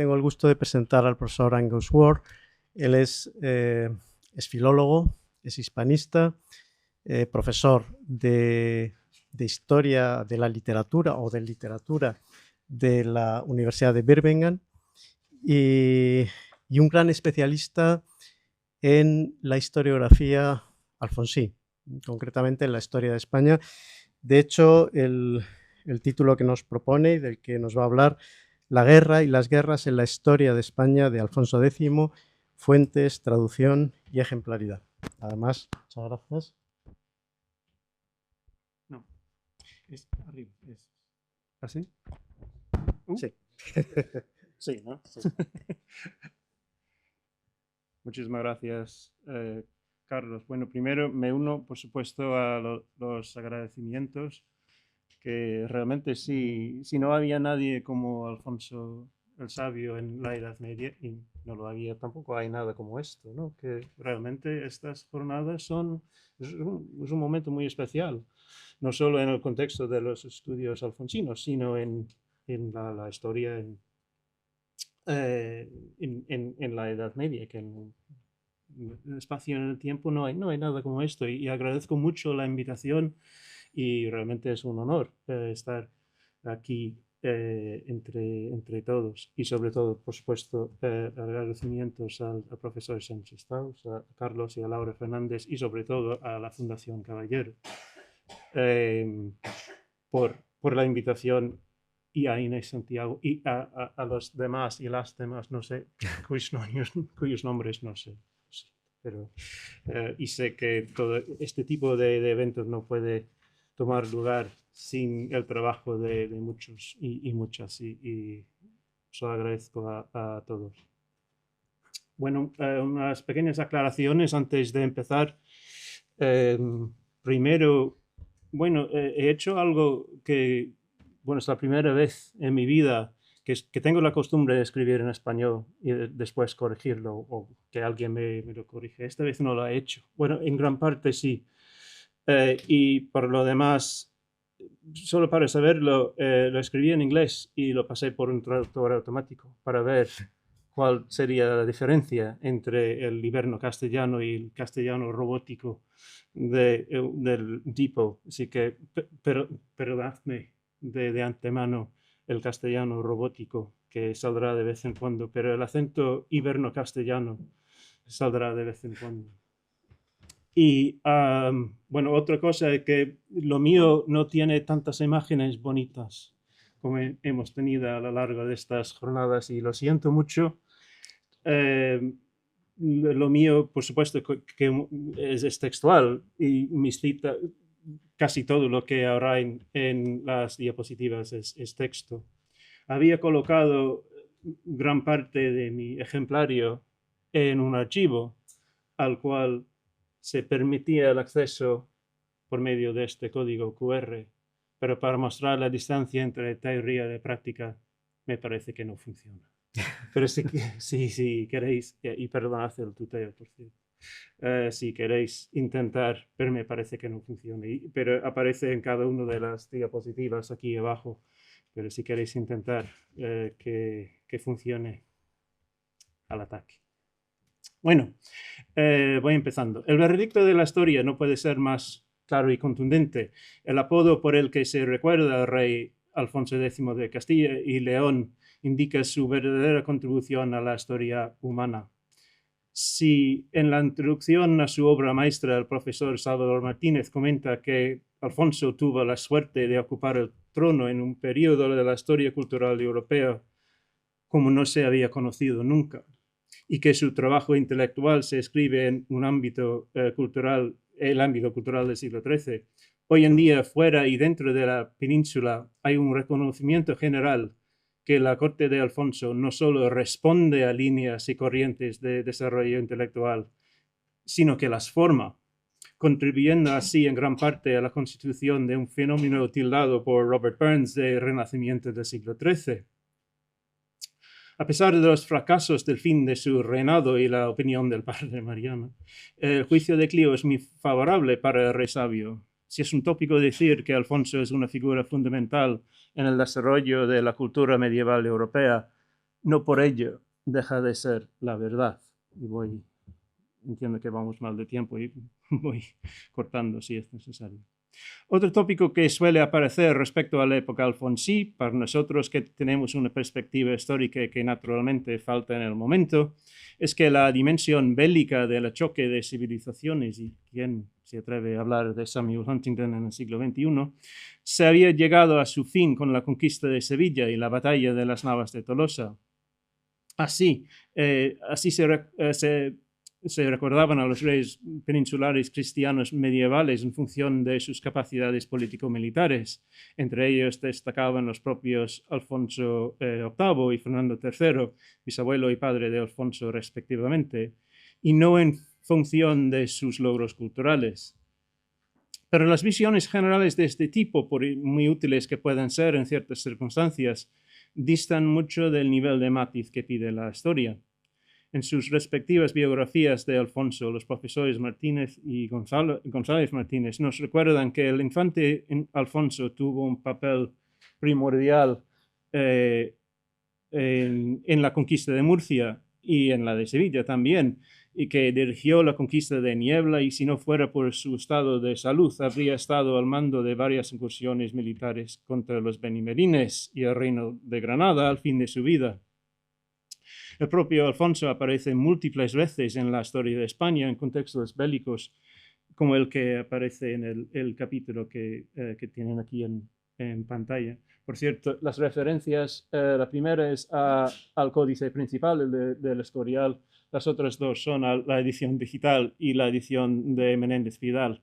tengo el gusto de presentar al profesor Angus Ward. Él es filólogo, es hispanista, profesor de Historia de la Literatura o de Literatura de la Universidad de Birmingham y un gran especialista en la historiografía alfonsí, concretamente en la historia de España. De hecho, el título que nos propone y del que nos va a hablar, La guerra y las guerras en la historia de España de Alfonso X, fuentes, traducción y ejemplaridad. Además, muchas gracias. No, es arriba, es así. Sí. Sí, ¿no? Sí. Muchísimas gracias, Carlos. Bueno, primero me uno, por supuesto, a los agradecimientos, que realmente si no había nadie como Alfonso el Sabio en la Edad Media, y no lo había, tampoco hay nada como esto, ¿no? Que realmente estas jornadas es un momento muy especial, no solo en el contexto de los estudios alfonsinos, sino en la historia en la Edad Media, que en el espacio y en el tiempo no hay nada como esto. Y agradezco mucho la invitación y realmente es un honor estar aquí entre todos. Y sobre todo, por supuesto, agradecimientos al profesor Sánchez Taus, a Carlos y a Laura Fernández y sobre todo a la Fundación Caballero por la invitación, y a Inés Santiago y a los demás y las demás, no sé, cuyos nombres no sé. Pero, y sé que todo este tipo de eventos no puede tomar lugar sin el trabajo de muchos y muchas, y os lo agradezco a todos. Bueno, unas pequeñas aclaraciones antes de empezar. Primero, bueno, he hecho algo que, bueno, es la primera vez en mi vida que tengo la costumbre de escribir en español y después corregirlo o que alguien me lo corrige. Esta vez no lo he hecho. Bueno, en gran parte sí. Y por lo demás, solo para saberlo, lo escribí en inglés y lo pasé por un traductor automático para ver cuál sería la diferencia entre el hiberno castellano y el castellano robótico del DeepL. Así que perdonadme de antemano el castellano robótico, que saldrá de vez en cuando, pero el acento hiberno castellano saldrá de vez en cuando. Y bueno, otra cosa es que lo mío no tiene tantas imágenes bonitas como hemos tenido a lo largo de estas jornadas y lo siento mucho. Lo mío, por supuesto, que es textual y mis citas, casi todo lo que habrá en las diapositivas es texto. Había colocado gran parte de mi ejemplario en un archivo al cual se permitía el acceso por medio de este código QR, pero para mostrar la distancia entre teoría y práctica me parece que no funciona. Pero si queréis, y perdonad el tuteo, por cierto, si queréis intentar, pero me parece que no funciona, pero aparece en cada una de las diapositivas aquí abajo, pero si queréis intentar que funcione al ataque. Bueno, voy empezando. El veredicto de la historia no puede ser más claro y contundente. El apodo por el que se recuerda al rey Alfonso X de Castilla y León indica su verdadera contribución a la historia humana. Si en la introducción a su obra maestra el profesor Salvador Martínez comenta que Alfonso tuvo la suerte de ocupar el trono en un periodo de la historia cultural europea como no se había conocido nunca, y que su trabajo intelectual se escribe en un ámbito cultural, el ámbito cultural del siglo XIII. Hoy en día, fuera y dentro de la península, hay un reconocimiento general que la corte de Alfonso no solo responde a líneas y corrientes de desarrollo intelectual, sino que las forma, contribuyendo así en gran parte a la constitución de un fenómeno tildado por Robert Burns de renacimiento del siglo XIII. A pesar de los fracasos del fin de su reinado y la opinión del padre Mariano, el juicio de Clio es muy favorable para el rey sabio. Si es un tópico decir que Alfonso es una figura fundamental en el desarrollo de la cultura medieval europea, no por ello deja de ser la verdad. Y entiendo que vamos mal de tiempo y voy cortando si es necesario. Otro tópico que suele aparecer respecto a la época alfonsí, para nosotros que tenemos una perspectiva histórica que naturalmente falta en el momento, es que la dimensión bélica del choque de civilizaciones, y quién se atreve a hablar de Samuel Huntington en el siglo XXI, se había llegado a su fin con la conquista de Sevilla y la batalla de las Navas de Tolosa. Así se recordaban a los reyes peninsulares cristianos medievales en función de sus capacidades político-militares. Entre ellos destacaban los propios Alfonso VIII y Fernando III, bisabuelo y padre de Alfonso respectivamente, y no en función de sus logros culturales. Pero las visiones generales de este tipo, por muy útiles que puedan ser en ciertas circunstancias, distan mucho del nivel de matiz que pide la historia. En sus respectivas biografías de Alfonso, los profesores Martínez y González Martínez nos recuerdan que el infante Alfonso tuvo un papel primordial en la conquista de Murcia y en la de Sevilla también, y que dirigió la conquista de Niebla y si no fuera por su estado de salud, habría estado al mando de varias incursiones militares contra los benimerines y el reino de Granada al fin de su vida. El propio Alfonso aparece múltiples veces en la historia de España en contextos bélicos, como el que aparece en el capítulo que tienen aquí en pantalla. Por cierto, las referencias, la primera es al códice principal, el del Escorial. Las otras dos son a la edición digital y la edición de Menéndez Pidal,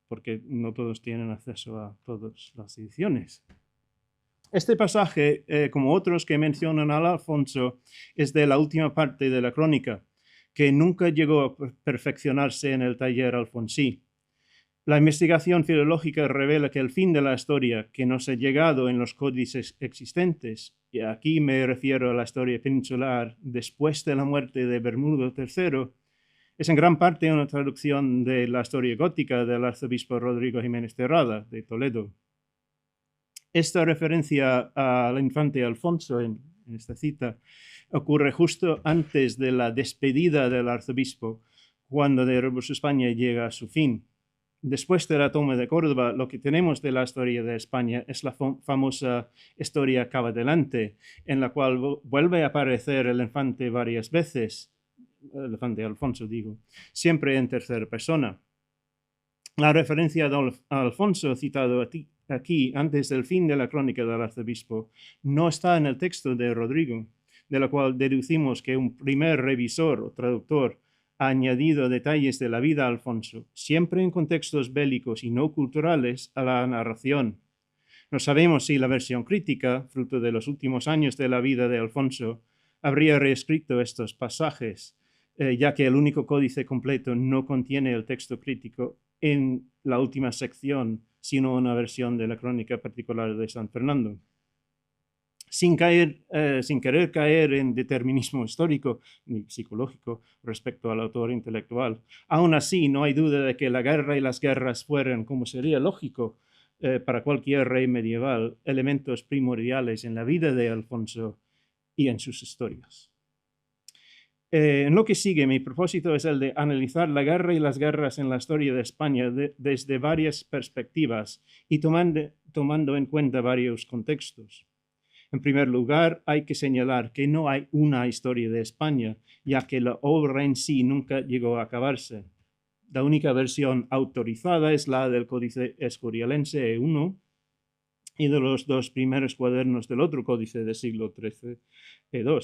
porque no todos tienen acceso a todas las ediciones. Este pasaje, como otros que mencionan al Alfonso, es de la última parte de la crónica, que nunca llegó a perfeccionarse en el taller alfonsí. La investigación filológica revela que el fin de la historia, que no se ha llegado en los códices existentes, y aquí me refiero a la historia peninsular después de la muerte de Bermudo III, es en gran parte una traducción de la historia gótica del arzobispo Rodrigo Jiménez Terrada, de Toledo. Esta referencia al infante Alfonso en esta cita ocurre justo antes de la despedida del arzobispo, cuando de Rebus España llega a su fin. Después de la toma de Córdoba, lo que tenemos de la historia de España es la famosa historia Cabo Adelante, en la cual vuelve a aparecer el infante varias veces, el infante Alfonso digo, siempre en tercera persona. La referencia a Alfonso citado aquí antes del fin de la crónica del arzobispo no está en el texto de Rodrigo, de la cual deducimos que un primer revisor o traductor ha añadido detalles de la vida de Alfonso, siempre en contextos bélicos y no culturales, a la narración. No sabemos si la versión crítica, fruto de los últimos años de la vida de Alfonso, habría reescrito estos pasajes, ya que el único códice completo no contiene el texto crítico en la última sección, sino una versión de la crónica particular de San Fernando. Sin querer caer en determinismo histórico ni psicológico respecto al autor intelectual, aún así no hay duda de que la guerra y las guerras fueron, como sería lógico para cualquier rey medieval, elementos primordiales en la vida de Alfonso y en sus historias. En lo que sigue, mi propósito es el de analizar la guerra y las guerras en la historia de España desde varias perspectivas y tomando en cuenta varios contextos. En primer lugar, hay que señalar que no hay una historia de España, ya que la obra en sí nunca llegó a acabarse. La única versión autorizada es la del Códice Escorialense I y de los dos primeros cuadernos del otro códice del siglo XIII, II.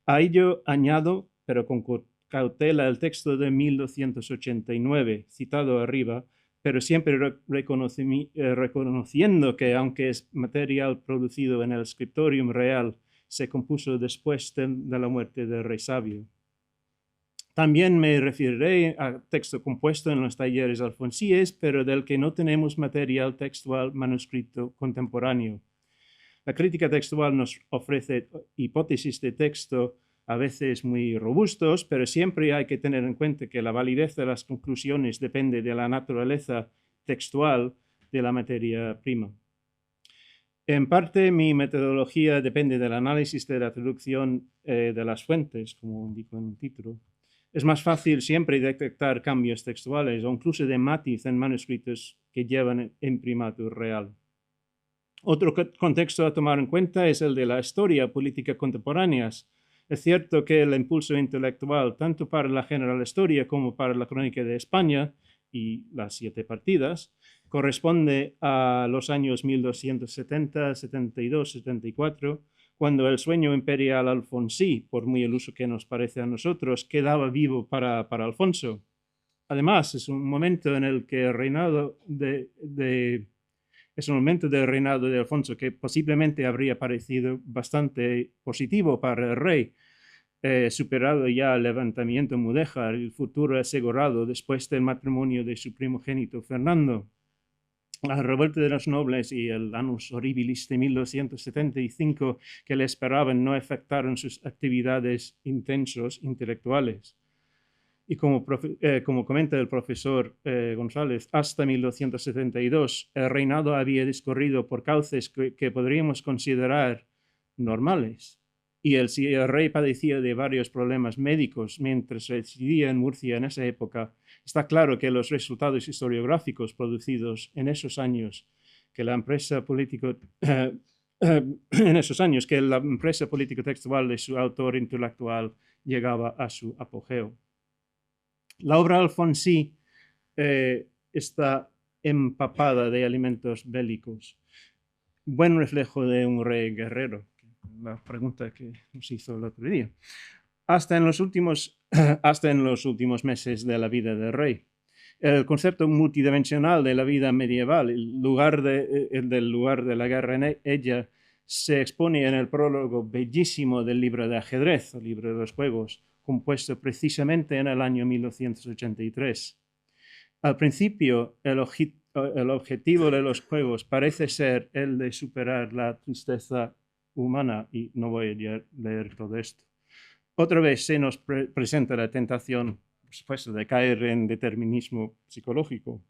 A ello añado, pero con cautela, el texto de 1289, citado arriba, pero siempre reconociendo que, aunque es material producido en el scriptorium real, se compuso después de la muerte del rey sabio. También me referiré a texto compuesto en los talleres alfonsíes, pero del que no tenemos material textual manuscrito contemporáneo. La crítica textual nos ofrece hipótesis de texto a veces muy robustos, pero siempre hay que tener en cuenta que la validez de las conclusiones depende de la naturaleza textual de la materia prima. En parte, mi metodología depende del análisis de la traducción de las fuentes, como indico en el título. Es más fácil siempre detectar cambios textuales o incluso de matiz en manuscritos que llevan imprimatur real. Otro contexto a tomar en cuenta es el de la historia política contemporáneas. Es cierto que el impulso intelectual, tanto para la general historia como para la crónica de España y las 7 partidas, corresponde a los años 1270, 72, 74, cuando el sueño imperial alfonsí, por muy iluso que nos parece a nosotros, quedaba vivo para Alfonso. Además, es un momento en el que el reinado es un momento del reinado de Alfonso que posiblemente habría parecido bastante positivo para el rey, superado ya el levantamiento mudéjar, el futuro asegurado después del matrimonio de su primogénito Fernando. La revuelta de los nobles y el annus horribilis de 1275 que le esperaban no afectaron sus actividades intensos intelectuales. Y como comenta el profesor González, hasta 1272 el reinado había discurrido por cauces que podríamos considerar normales. Y si el rey padecía de varios problemas médicos mientras residía en Murcia en esa época, está claro que los resultados historiográficos producidos en esos años, que la empresa político-textual de su autor intelectual llegaba a su apogeo. La obra alfonsí está empapada de elementos bélicos, buen reflejo de un rey guerrero, la pregunta que nos hizo el otro día, hasta en los últimos meses de la vida del rey. El concepto multidimensional de la vida medieval, el lugar de la guerra en ella, se expone en el prólogo bellísimo del libro de ajedrez, el libro de los juegos, compuesto precisamente en el año 1283. Al principio, el objetivo de los juegos parece ser el de superar la tristeza humana, y no voy a leer todo esto. Otra vez se nos presenta la tentación, por supuesto, de caer en determinismo psicológico.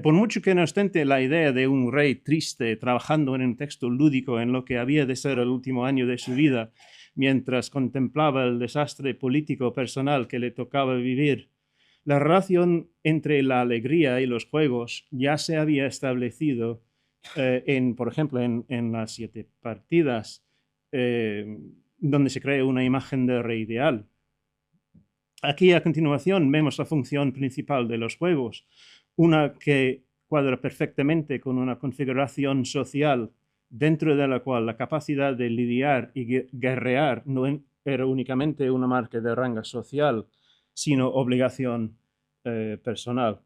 Por mucho que nos tente la idea de un rey triste trabajando en un texto lúdico en lo que había de ser el último año de su vida, mientras contemplaba el desastre político personal que le tocaba vivir, la relación entre la alegría y los juegos ya se había establecido, por ejemplo, en las 7 partidas, donde se crea una imagen de rey ideal. Aquí a continuación vemos la función principal de los juegos, una que cuadra perfectamente con una configuración social dentro de la cual la capacidad de lidiar y guerrear no era únicamente una marca de rango social, sino obligación personal.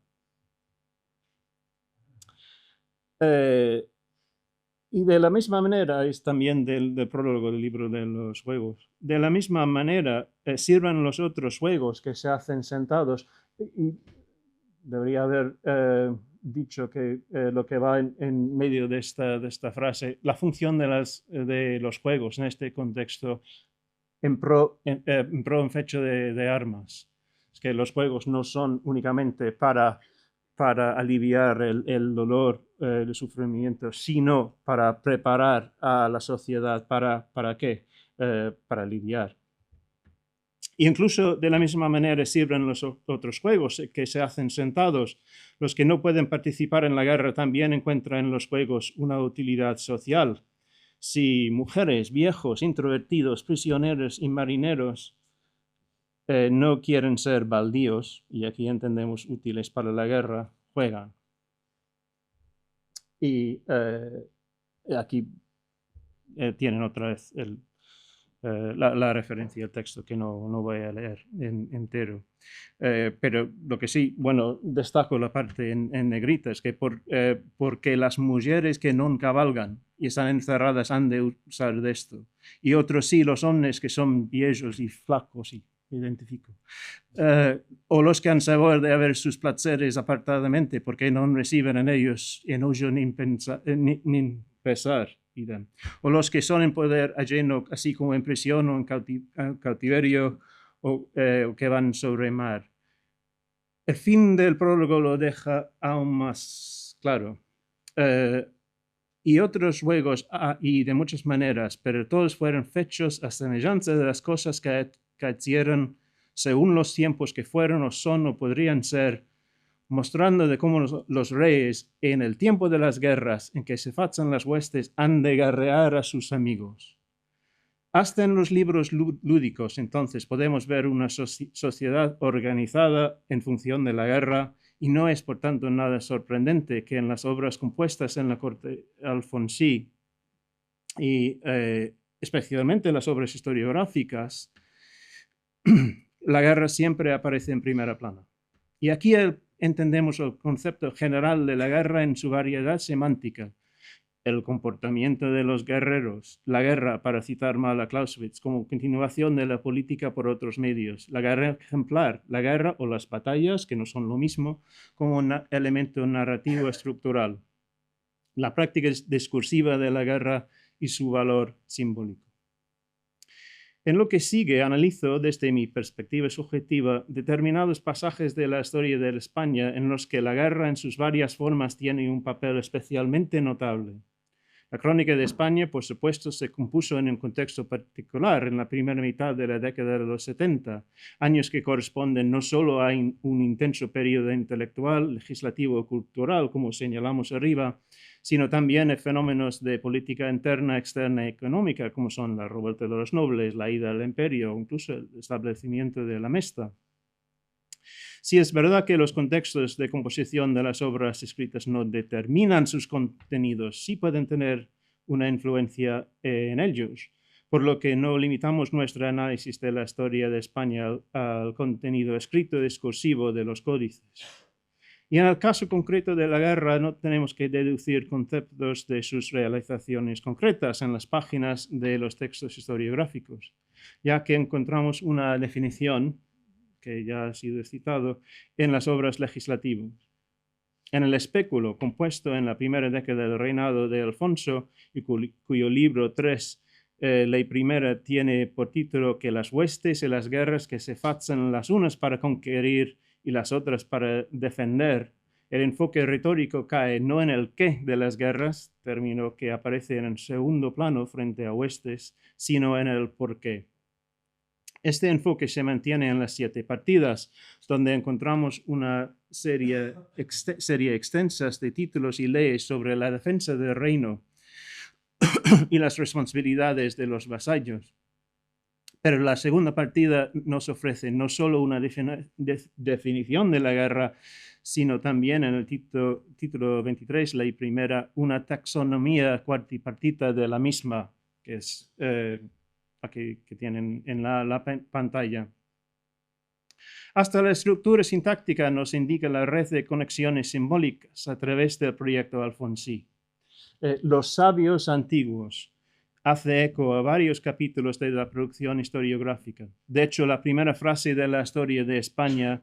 Y de la misma manera, es también del prólogo del libro de los juegos, de la misma manera sirven los otros juegos que se hacen sentados. Y debería haber dicho que lo que va en medio de esta frase, la función de los juegos en este contexto en fecho de armas. Es que los juegos no son únicamente para aliviar el dolor, el sufrimiento, sino para preparar a la sociedad. ¿Para qué? Para lidiar. Incluso de la misma manera sirven los otros juegos que se hacen sentados. Los que no pueden participar en la guerra también encuentran en los juegos una utilidad social. Si mujeres, viejos, introvertidos, prisioneros y marineros no quieren ser baldíos, y aquí entendemos útiles para la guerra, juegan. Y aquí tienen otra vez la referencia al texto que no voy a leer entero. Pero lo que sí, bueno, destaco la parte en negritas, que porque las mujeres que no cabalgan y están encerradas han de usar de esto. Y otros sí, los hombres que son viejos y flacos, y identifico. O los que han sabido de haber sus placeres apartadamente, porque no reciben en ellos enojo ni pesar. O los que son en poder ajeno, así como en prisión o en cautiverio, o que van sobre mar. El fin del prólogo lo deja aún más claro. y otros juegos y de muchas maneras, pero todos fueron hechos a semejanza de las cosas que hicieron según los tiempos que fueron o son o podrían ser, mostrando de cómo los reyes en el tiempo de las guerras en que se fazan las huestes han de guerrear a sus amigos. Hasta en los libros lúdicos, entonces, podemos ver una sociedad organizada en función de la guerra, y no es, por tanto, nada sorprendente que en las obras compuestas en la corte alfonsí, y especialmente las obras historiográficas, la guerra siempre aparece en primera plana. Y aquí entendemos el concepto general de la guerra en su variedad semántica, el comportamiento de los guerreros, la guerra, para citar mal a Clausewitz, como continuación de la política por otros medios, la guerra ejemplar, la guerra o las batallas, que no son lo mismo, como un elemento narrativo estructural, la práctica discursiva de la guerra y su valor simbólico. En lo que sigue, analizo desde mi perspectiva subjetiva determinados pasajes de la historia de España en los que la guerra en sus varias formas tiene un papel especialmente notable. La crónica de España, por supuesto, se compuso en un contexto particular en la primera mitad de la década de los 70, años que corresponden no solo a un intenso periodo intelectual, legislativo y cultural, como señalamos arriba, sino también a fenómenos de política interna, externa y económica, como son la revuelta de los nobles, la ida al imperio o incluso el establecimiento de la Mesta. Si es verdad que los contextos de composición de las obras escritas no determinan sus contenidos, sí pueden tener una influencia en ellos, por lo que no limitamos nuestro análisis de la historia de España al contenido escrito discursivo de los códices. Y en el caso concreto de la guerra no tenemos que deducir conceptos de sus realizaciones concretas en las páginas de los textos historiográficos, ya que encontramos una definición que ya ha sido citado, en las obras legislativas. En el espéculo, compuesto en la primera década del reinado de Alfonso, y cuyo libro 3, ley primera, tiene por título que las huestes y las guerras que se fazan las unas para conquerir y las otras para defender, el enfoque retórico cae no en el qué de las guerras, término que aparece en el segundo plano frente a huestes, sino en el por qué. Este enfoque se mantiene en las 7 partidas, donde encontramos una serie extensa de títulos y leyes sobre la defensa del reino y las responsabilidades de los vasallos. Pero la segunda partida nos ofrece no solo una definición de la guerra, sino también en el título 23, ley primera, una taxonomía cuartipartita de la misma, que es que tienen en la pantalla. Hasta la estructura sintáctica nos indica la red de conexiones simbólicas a través del proyecto Alfonsí. Los sabios antiguos hace eco a varios capítulos de la producción historiográfica. De hecho, la primera frase de la historia de España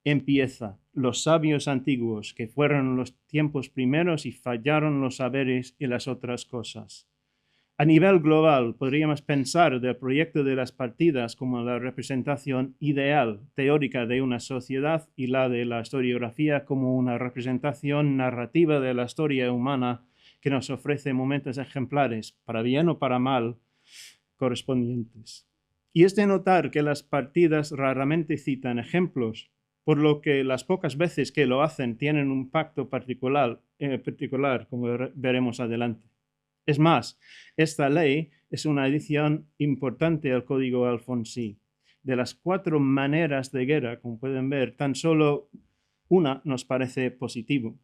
empieza: los sabios antiguos, que fueron los tiempos primeros y fallaron los saberes y las otras cosas. A nivel global, podríamos pensar del proyecto de las partidas como la representación ideal teórica de una sociedad y la de la historiografía como una representación narrativa de la historia humana que nos ofrece momentos ejemplares, para bien o para mal, correspondientes. Y es de notar que las partidas raramente citan ejemplos, por lo que las pocas veces que lo hacen tienen un impacto particular, como veremos adelante. Es más, esta ley es una adición importante al Código Alfonsí. De las 4 maneras de guerra, como pueden ver, tan solo una nos parece positivo,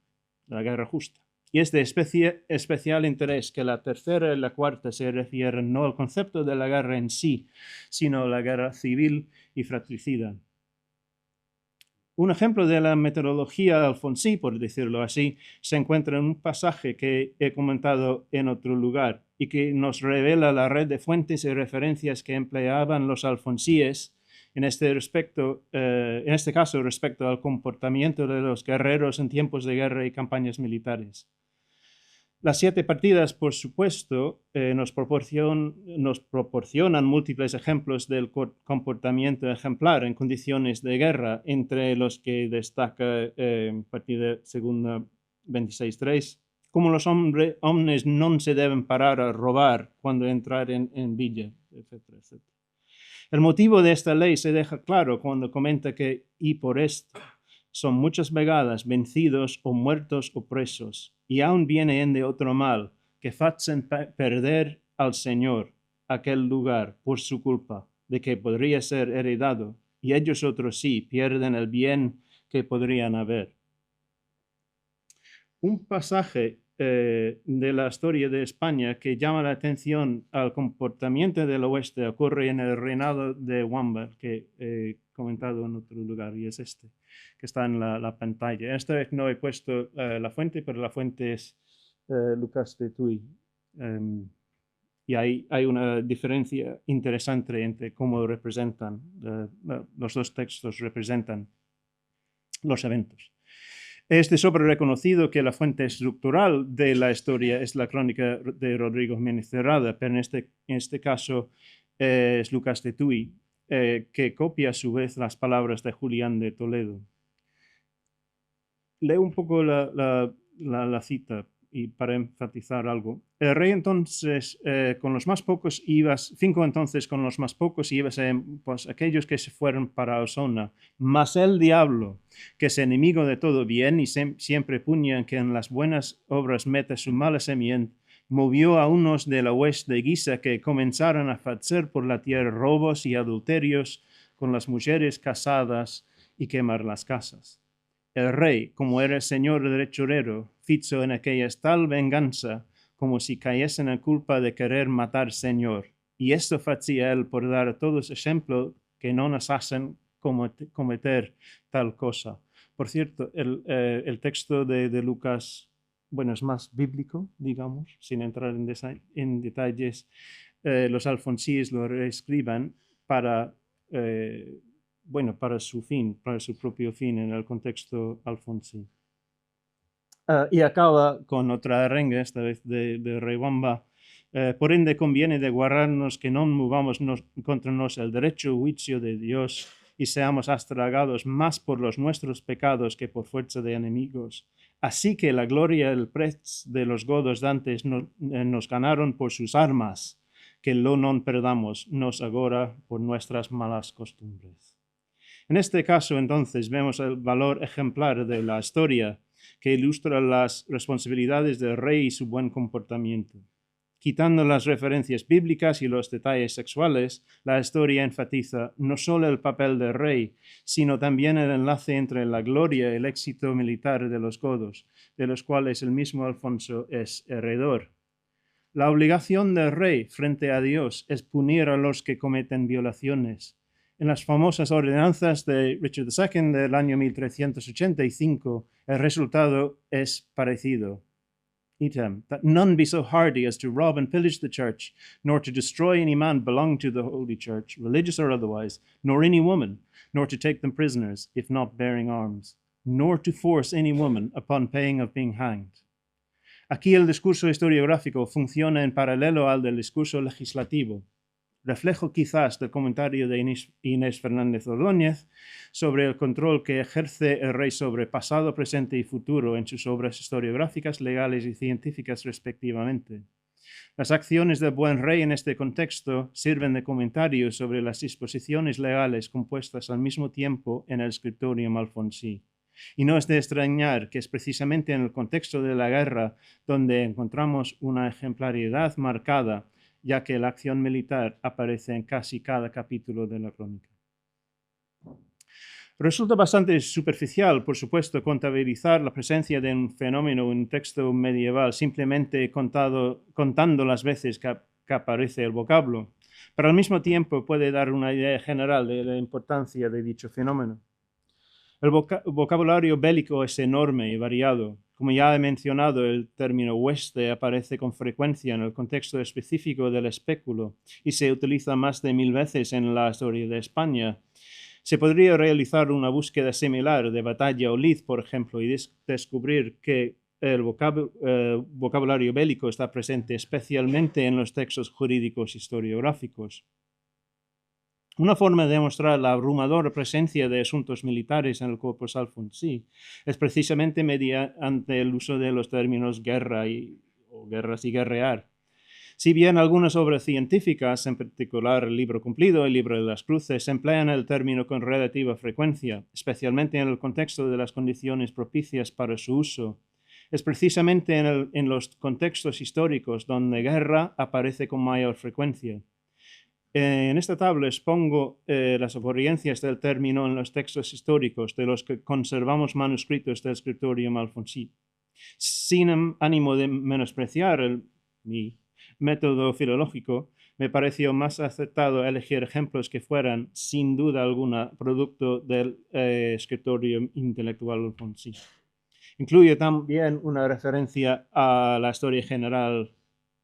la guerra justa. Y es de especial interés que la tercera y la cuarta se refieren no al concepto de la guerra en sí, sino a la guerra civil y fratricida. Un ejemplo de la metodología alfonsí, por decirlo así, se encuentra en un pasaje que he comentado en otro lugar y que nos revela la red de fuentes y referencias que empleaban los alfonsíes, en este caso respecto al comportamiento de los guerreros en tiempos de guerra y campañas militares. Las 7 partidas, por supuesto, nos proporcionan múltiples ejemplos del comportamiento ejemplar en condiciones de guerra, entre los que destaca partida segunda 26.3, como los hombres no se deben parar a robar cuando entrar en villa, etcétera, etcétera. El motivo de esta ley se deja claro cuando comenta que, y por esto, son muchas vegadas vencidos o muertos o presos, y aún viene de otro mal, que facen perder al Señor aquel lugar por su culpa, de que podría ser heredado, y ellos otros sí pierden el bien que podrían haber. Un pasaje de la historia de España que llama la atención al comportamiento del oeste ocurre en el reinado de Wamba, que he comentado en otro lugar, y es este, que está en la pantalla. Esta vez no he puesto la fuente, pero la fuente es Lucas de Tuy. Y hay una diferencia interesante entre cómo representan, los dos textos representan los eventos. Es de sobra reconocido que la fuente estructural de la historia es la crónica de Rodrigo Jiménez Cerrada, pero en este caso es Lucas de Tuy, que copia a su vez las palabras de Julián de Toledo. Leo un poco la cita y para enfatizar algo. El rey entonces con los más pocos cinco entonces con los más pocos íbase, pues aquellos que se fueron para Osona, mas el diablo, que es enemigo de todo bien y siempre puña que en las buenas obras mete su mala semilla, movió a unos de la hueste de Guisa que comenzaron a hacer por la tierra robos y adulterios con las mujeres casadas y quemar las casas. El rey, como era señor derechorero, fizo en aquellas tal venganza como si cayesen en culpa de querer matar señor. Y esto hacía él por dar a todos ejemplo que no nos hacen cometer tal cosa. Por cierto, el texto de Lucas, bueno, es más bíblico, digamos, sin entrar en detalles. Los alfonsíes lo reescriban para su fin, para su propio fin en el contexto alfonsí. Y acaba con otra arenga, esta vez de Rey Wamba. Por ende conviene de guardarnos que no movamos contra nos el derecho juicio de Dios y seamos astragados más por los nuestros pecados que por fuerza de enemigos. Así que la gloria y el prez de los godos dantes nos ganaron por sus armas, que lo non perdamos nos agora por nuestras malas costumbres. En este caso, entonces, vemos el valor ejemplar de la historia que ilustra las responsabilidades del rey y su buen comportamiento. Quitando las referencias bíblicas y los detalles sexuales, la historia enfatiza no solo el papel del rey, sino también el enlace entre la gloria y el éxito militar de los godos, de los cuales el mismo Alfonso es heredor. La obligación del rey frente a Dios es punir a los que cometen violaciones. En las famosas ordenanzas de Richard II del año 1385, el resultado es parecido. Item, that none be so hardy as to rob and pillage the church, nor to destroy any man belonging to the holy church, religious or otherwise, nor any woman, nor to take them prisoners, if not bearing arms, nor to force any woman upon paying of being hanged. Aquí el discurso historiográfico funciona en paralelo al del discurso legislativo, reflejo quizás del comentario de Inés Fernández Ordóñez sobre el control que ejerce el rey sobre pasado, presente y futuro en sus obras historiográficas, legales y científicas respectivamente. Las acciones del buen rey en este contexto sirven de comentario sobre las disposiciones legales compuestas al mismo tiempo en el Scriptorium Alfonsí. Y no es de extrañar que es precisamente en el contexto de la guerra donde encontramos una ejemplaridad marcada, ya que la acción militar aparece en casi cada capítulo de la crónica. Resulta bastante superficial, por supuesto, contabilizar la presencia de un fenómeno en un texto medieval simplemente contando las veces que aparece el vocablo, pero al mismo tiempo puede dar una idea general de la importancia de dicho fenómeno. El vocabulario bélico es enorme y variado. Como ya he mencionado, el término hueste aparece con frecuencia en el contexto específico del espéculo y se utiliza más de 1000 veces en la historia de España. Se podría realizar una búsqueda similar de batalla o lid, por ejemplo, y descubrir que el vocabulario bélico está presente especialmente en los textos jurídicos historiográficos. Una forma de demostrar la abrumadora presencia de asuntos militares en el Corpus Alfonsí es precisamente mediante el uso de los términos guerra o guerras y guerrear. Si bien algunas obras científicas, en particular el Libro Cumplido y el Libro de las Cruces, emplean el término con relativa frecuencia, especialmente en el contexto de las condiciones propicias para su uso, es precisamente en los contextos históricos donde guerra aparece con mayor frecuencia. En esta tabla expongo las ocurrencias del término en los textos históricos de los que conservamos manuscritos del Scriptorium Alfonsí. Sin ánimo de menospreciar mi método filológico, me pareció más acertado elegir ejemplos que fueran, sin duda alguna, producto del Scriptorium Intellectual Alfonsí. Incluye también una referencia a la Historia General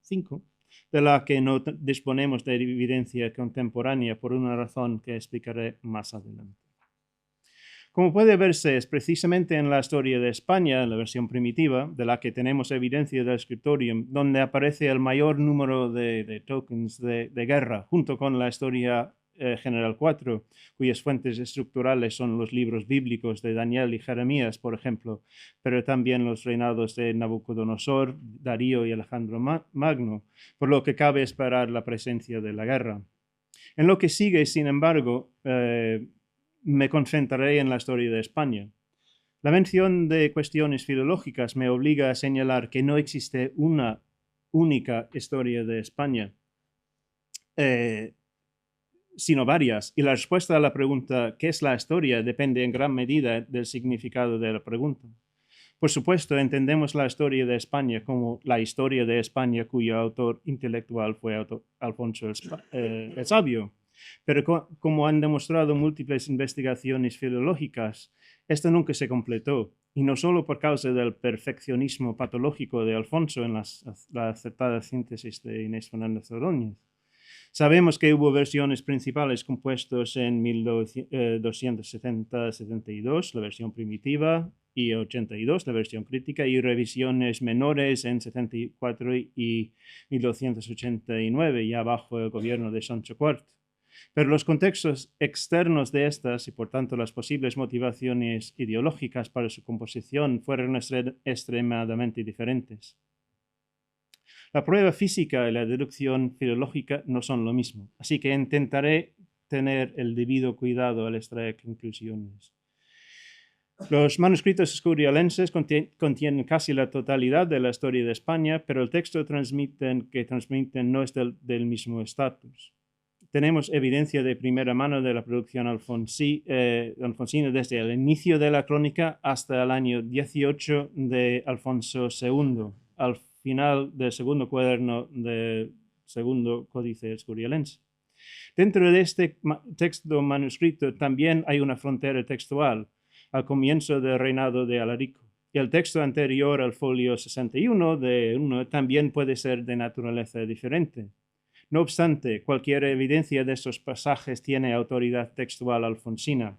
5, de la que no disponemos de evidencia contemporánea por una razón que explicaré más adelante. Como puede verse, es precisamente en la Historia de España, en la versión primitiva, de la que tenemos evidencia del Scriptorium, donde aparece el mayor número de tokens de guerra, junto con la Historia General 4, cuyas fuentes estructurales son los libros bíblicos de Daniel y Jeremías, por ejemplo, pero también los reinados de Nabucodonosor, Darío y Alejandro Magno, por lo que cabe esperar la presencia de la guerra. En lo que sigue, sin embargo, me concentraré en la historia de España. La mención de cuestiones filológicas me obliga a señalar que no existe una única historia de España, sino varias, y la respuesta a la pregunta ¿qué es la historia? Depende en gran medida del significado de la pregunta. Por supuesto, entendemos la historia de España como la historia de España cuyo autor intelectual fue Alfonso el Sabio, pero como han demostrado múltiples investigaciones filológicas, esta nunca se completó, y no solo por causa del perfeccionismo patológico de Alfonso en la acertada síntesis de Inés Fernández Ordóñez. Sabemos que hubo versiones principales compuestas en 1270-72, la versión primitiva, y 82, la versión crítica, y revisiones menores en 74 y 1289, ya bajo el gobierno de Sancho IV. Pero los contextos externos de estas y por tanto las posibles motivaciones ideológicas para su composición fueron extremadamente diferentes. La prueba física y la deducción filológica no son lo mismo, así que intentaré tener el debido cuidado al extraer conclusiones. Los manuscritos escurialenses contienen casi la totalidad de la historia de España, pero el texto que transmiten no es del mismo estatus. Tenemos evidencia de primera mano de la producción alfonsina desde el inicio de la crónica hasta el año 18 de Alfonso II, al final del segundo cuaderno del segundo códice escurialense. Dentro de este texto manuscrito también hay una frontera textual al comienzo del reinado de Alarico. Y el texto anterior al folio 61 de 1 también puede ser de naturaleza diferente. No obstante, cualquier evidencia de estos pasajes tiene autoridad textual alfonsina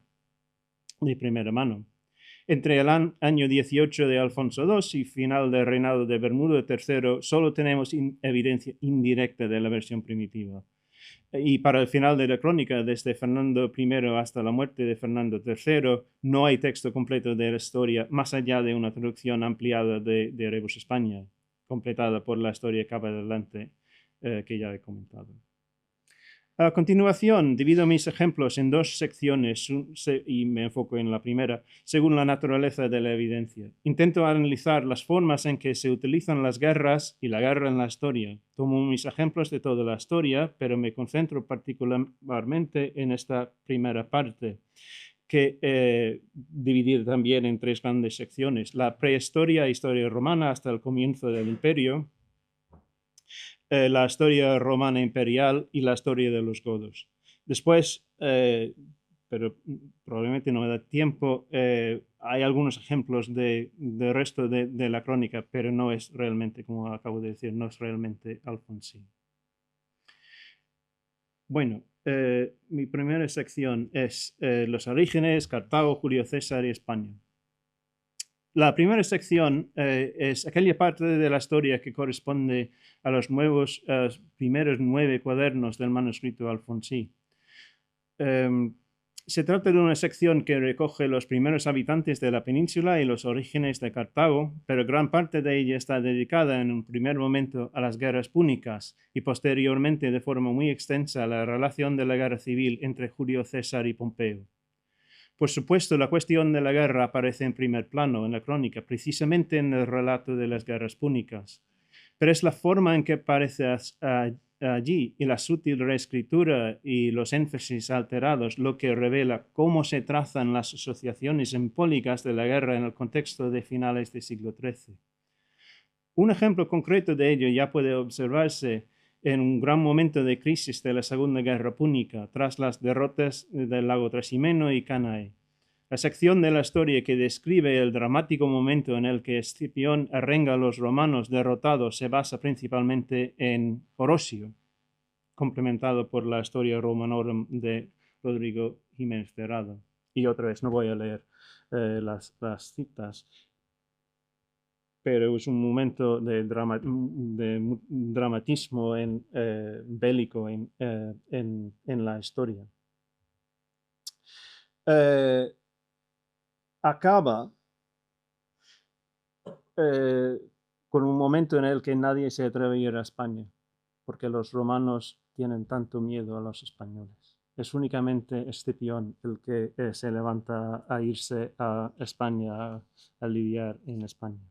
de primera mano. Entre el año 18 de Alfonso II y final del reinado de Bermudo III, solo tenemos evidencia indirecta de la versión primitiva. Y para el final de la crónica, desde Fernando I hasta la muerte de Fernando III, no hay texto completo de la historia, más allá de una traducción ampliada de Rebus España, completada por la historia que va adelante, que ya he comentado. A continuación, divido mis ejemplos en dos secciones y me enfoco en la primera, según la naturaleza de la evidencia. Intento analizar las formas en que se utilizan las guerras y la guerra en la historia. Tomo mis ejemplos de toda la historia, pero me concentro particularmente en esta primera parte, que dividir también en tres grandes secciones: la prehistoria e historia romana hasta el comienzo del imperio, la historia romana imperial y la historia de los godos. Después, pero probablemente no me da tiempo, hay algunos ejemplos del resto de la crónica, pero no es realmente, como acabo de decir, no es realmente alfonsín. Bueno, mi primera sección es los orígenes, Cartago, Julio César y España. La primera sección es aquella parte de la historia que corresponde a los primeros 9 cuadernos del manuscrito alfonsí. Se trata de una sección que recoge los primeros habitantes de la península y los orígenes de Cartago, pero gran parte de ella está dedicada en un primer momento a las guerras púnicas y posteriormente de forma muy extensa a la relación de la guerra civil entre Julio César y Pompeo. Por supuesto, la cuestión de la guerra aparece en primer plano en la crónica, precisamente en el relato de las guerras púnicas, pero es la forma en que aparece allí y la sutil reescritura y los énfasis alterados lo que revela cómo se trazan las asociaciones simbólicas de la guerra en el contexto de finales del siglo XIII. Un ejemplo concreto de ello ya puede observarse en un gran momento de crisis de la Segunda Guerra Púnica, tras las derrotas del lago Trasimeno y Cannae. La sección de la historia que describe el dramático momento en el que Escipión arrenga a los romanos derrotados se basa principalmente en Orosio, complementado por la Historia Romanorum de Rodrigo Jiménez de Rada. Y otra vez, no voy a leer las citas, pero es un momento de dramatismo bélico en la historia. Acaba con un momento en el que nadie se atreve a ir a España, porque los romanos tienen tanto miedo a los españoles. Es únicamente Escipión el que se levanta a irse a España, a lidiar en España.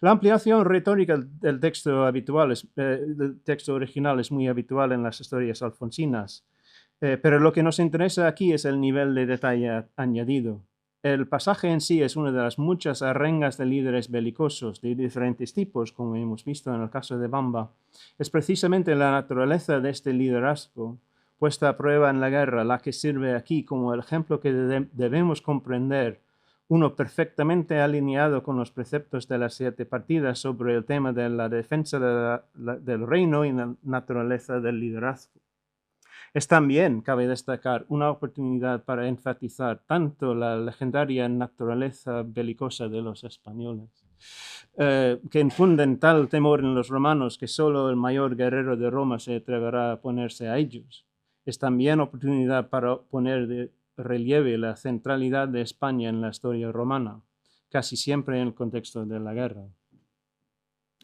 La ampliación retórica del texto original es muy habitual en las historias alfonsinas, pero lo que nos interesa aquí es el nivel de detalle añadido. El pasaje en sí es una de las muchas arengas de líderes belicosos de diferentes tipos, como hemos visto en el caso de Bamba. Es precisamente la naturaleza de este liderazgo puesta a prueba en la guerra la que sirve aquí como el ejemplo que debemos comprender, uno perfectamente alineado con los preceptos de las 7 partidas sobre el tema de la defensa del reino y la naturaleza del liderazgo. Es también, cabe destacar, una oportunidad para enfatizar tanto la legendaria naturaleza belicosa de los españoles, que infunden tal temor en los romanos que solo el mayor guerrero de Roma se atreverá a ponerse a ellos. Es también oportunidad para poner de relieve la centralidad de España en la historia romana, casi siempre en el contexto de la guerra.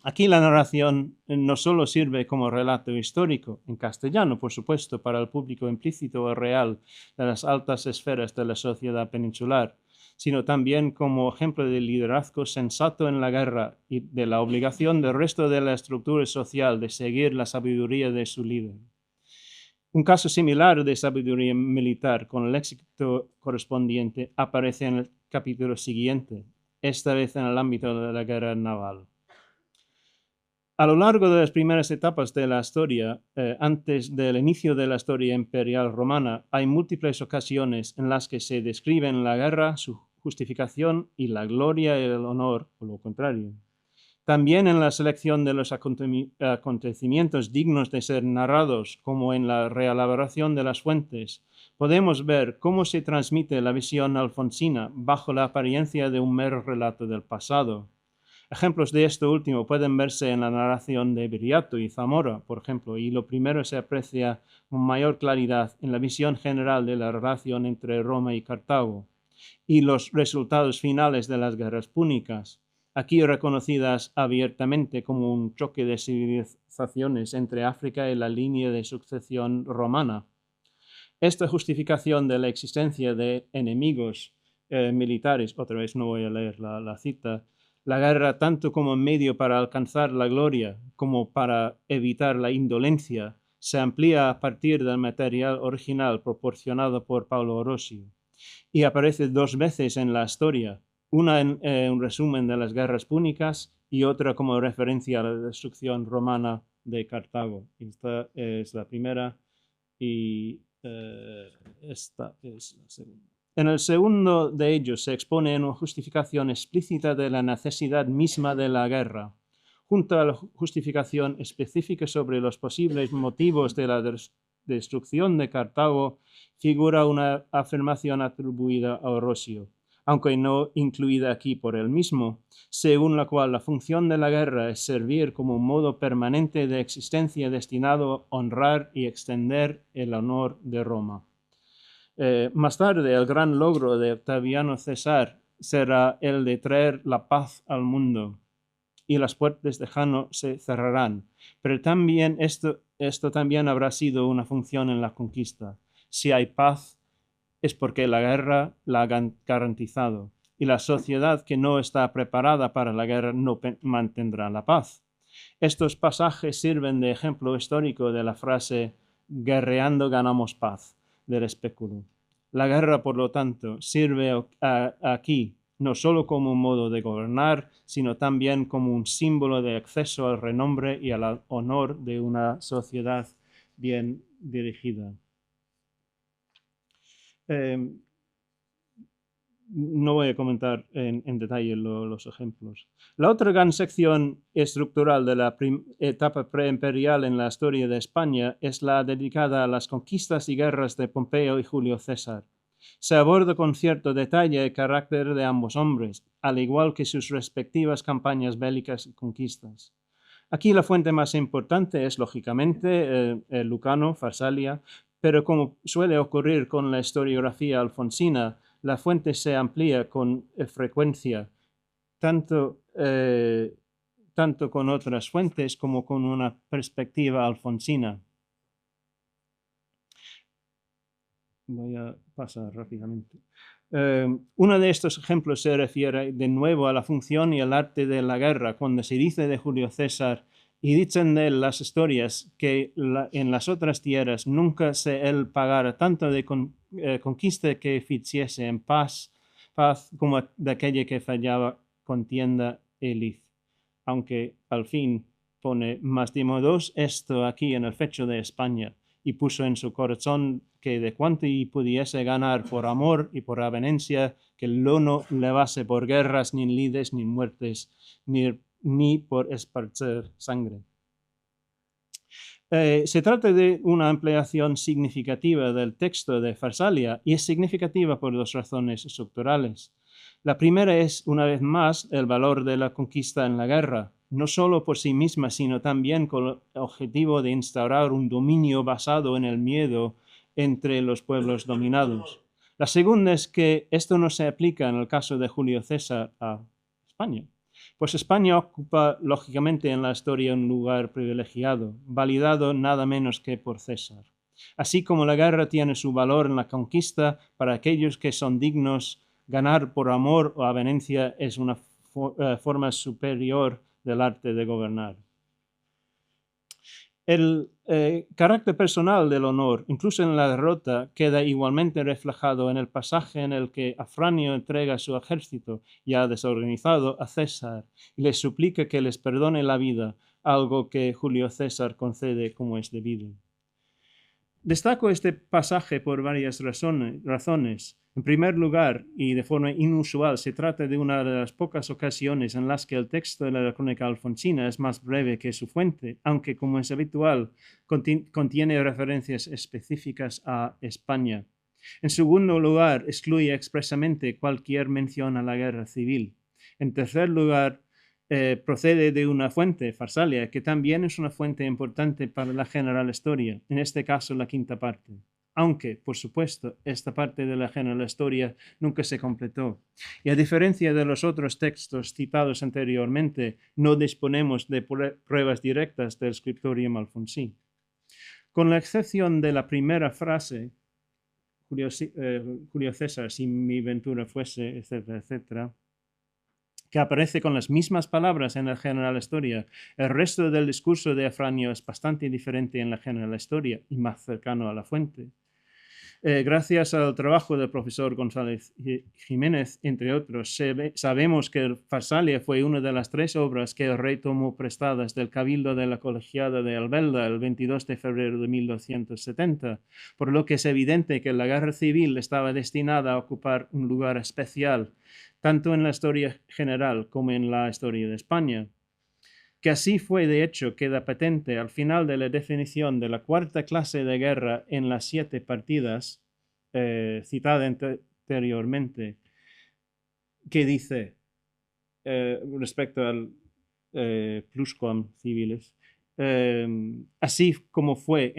Aquí la narración no solo sirve como relato histórico, en castellano, por supuesto, para el público implícito o real de las altas esferas de la sociedad peninsular, sino también como ejemplo de liderazgo sensato en la guerra y de la obligación del resto de la estructura social de seguir la sabiduría de su líder. Un caso similar de sabiduría militar con el éxito correspondiente aparece en el capítulo siguiente, esta vez en el ámbito de la guerra naval. A lo largo de las primeras etapas de la historia, antes del inicio de la historia imperial romana, hay múltiples ocasiones en las que se describen la guerra, su justificación y la gloria y el honor, o lo contrario. También en la selección de los acontecimientos dignos de ser narrados, como en la reelaboración de las fuentes, podemos ver cómo se transmite la visión alfonsina bajo la apariencia de un mero relato del pasado. Ejemplos de esto último pueden verse en la narración de Viriato y Zamora, por ejemplo, y lo primero se aprecia con mayor claridad en la visión general de la relación entre Roma y Cartago y los resultados finales de las guerras púnicas, aquí reconocidas abiertamente como un choque de civilizaciones entre África y la línea de sucesión romana. Esta justificación de la existencia de enemigos militares, otra vez no voy a leer la cita, la guerra tanto como medio para alcanzar la gloria como para evitar la indolencia, se amplía a partir del material original proporcionado por Paulo Orosio y aparece 2 veces en la historia, una en un resumen de las guerras púnicas y otra como referencia a la destrucción romana de Cartago. Esta es la primera y esta es la segunda. En el segundo de ellos se expone una justificación explícita de la necesidad misma de la guerra, junto a la justificación específica sobre los posibles motivos de la destrucción de Cartago, figura una afirmación atribuida a Orosio. aunque no incluida aquí por él mismo, según la cual la función de la guerra es servir como un modo permanente de existencia destinado a honrar y extender el honor de Roma. Más tarde, el gran logro de Octaviano César será el de traer la paz al mundo y las puertas de Jano se cerrarán. Pero también esto también habrá sido una función en la conquista. Si hay paz, es porque la guerra la ha garantizado, y la sociedad que no está preparada para la guerra no mantendrá la paz. Estos pasajes sirven de ejemplo histórico de la frase guerreando ganamos paz del espéculo. La guerra, por lo tanto, sirve aquí no solo como un modo de gobernar, sino también como un símbolo de acceso al renombre y al honor de una sociedad bien dirigida. No voy a comentar en detalle los ejemplos. La otra gran sección estructural de la etapa preimperial en la historia de España es la dedicada a las conquistas y guerras de Pompeyo y Julio César. Se aborda con cierto detalle el carácter de ambos hombres, al igual que sus respectivas campañas bélicas y conquistas. Aquí la fuente más importante es, lógicamente, el Lucano, Farsalia, pero como suele ocurrir con la historiografía alfonsina, la fuente se amplía con frecuencia, tanto con otras fuentes como con una perspectiva alfonsina. Voy a pasar rápidamente. Uno de estos ejemplos se refiere de nuevo a la función y el arte de la guerra, cuando se dice de Julio César, y dicen de él las historias que en las otras tierras nunca se él pagara tanto de conquista que ficiese en paz como de aquella que fallaba contienda e lid. Aunque al fin pone más de modos esto aquí en el fecho de España, y puso en su corazón que de cuanto y pudiese ganar por amor y por avenencia, que lo no levase por guerras, ni lides, ni muertes, ni por esparcer sangre. Se trata de una ampliación significativa del texto de Farsalia y es significativa por dos razones estructurales. La primera es, una vez más, el valor de la conquista en la guerra, no solo por sí misma, sino también con el objetivo de instaurar un dominio basado en el miedo entre los pueblos dominados. La segunda es que esto no se aplica en el caso de Julio César a España, pues España ocupa lógicamente en la historia un lugar privilegiado, validado nada menos que por César. Así como la guerra tiene su valor en la conquista para aquellos que son dignos, ganar por amor o avenencia es una forma superior del arte de gobernar. El carácter personal del honor, incluso en la derrota, queda igualmente reflejado en el pasaje en el que Afranio entrega su ejército ya desorganizado a César y le suplica que les perdone la vida, algo que Julio César concede como es debido. Destaco este pasaje por varias razones. En primer lugar, y de forma inusual, se trata de una de las pocas ocasiones en las que el texto de la crónica alfonsina es más breve que su fuente, aunque, como es habitual, contiene referencias específicas a España. En segundo lugar, excluye expresamente cualquier mención a la guerra civil. En tercer lugar, procede de una fuente, Farsalia, que también es una fuente importante para la general historia, en este caso la quinta parte. Aunque, por supuesto, esta parte de la general historia nunca se completó. Y a diferencia de los otros textos citados anteriormente, no disponemos de pruebas directas del scriptorium alfonsí. Con la excepción de la primera frase, Julio César, si mi ventura fuese, etcétera, etcétera, que aparece con las mismas palabras en la general historia. El resto del discurso de Afranio es bastante diferente en la general historia y más cercano a la fuente. Gracias al trabajo del profesor González Jiménez, entre otros, sabemos que Farsalia fue una de las 3 obras que el rey tomó prestadas del Cabildo de la Colegiata de Albelda el 22 de febrero de 1270, por lo que es evidente que la guerra civil estaba destinada a ocupar un lugar especial, tanto en la historia general como en la historia de España. Que así fue, de hecho, queda patente al final de la definición de la cuarta clase de guerra en las 7 partidas citada anteriormente. que dice respecto al plusquam civiles, así como fue,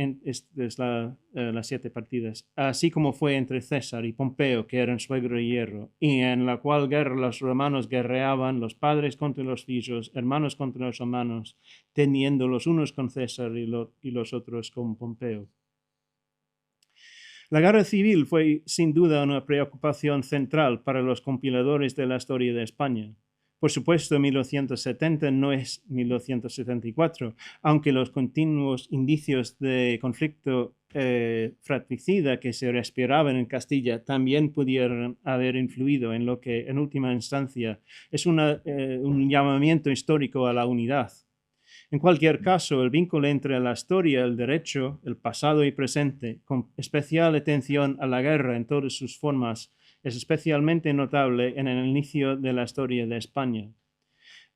las 7 partidas, así como fue entre César y Pompeo, que eran suegro y yerno, y en la cual guerra los romanos guerreaban los padres contra los hijos, hermanos contra los hermanos, teniendo los unos con César y los otros con Pompeo. La guerra civil fue sin duda una preocupación central para los compiladores de la historia de España. Por supuesto, 1270 no es 1274, aunque los continuos indicios de conflicto fratricida que se respiraban en Castilla también pudieron haber influido en lo que, en última instancia, es un llamamiento histórico a la unidad. En cualquier caso, el vínculo entre la historia, el derecho, el pasado y presente, con especial atención a la guerra en todas sus formas, es especialmente notable en el inicio de la historia de España.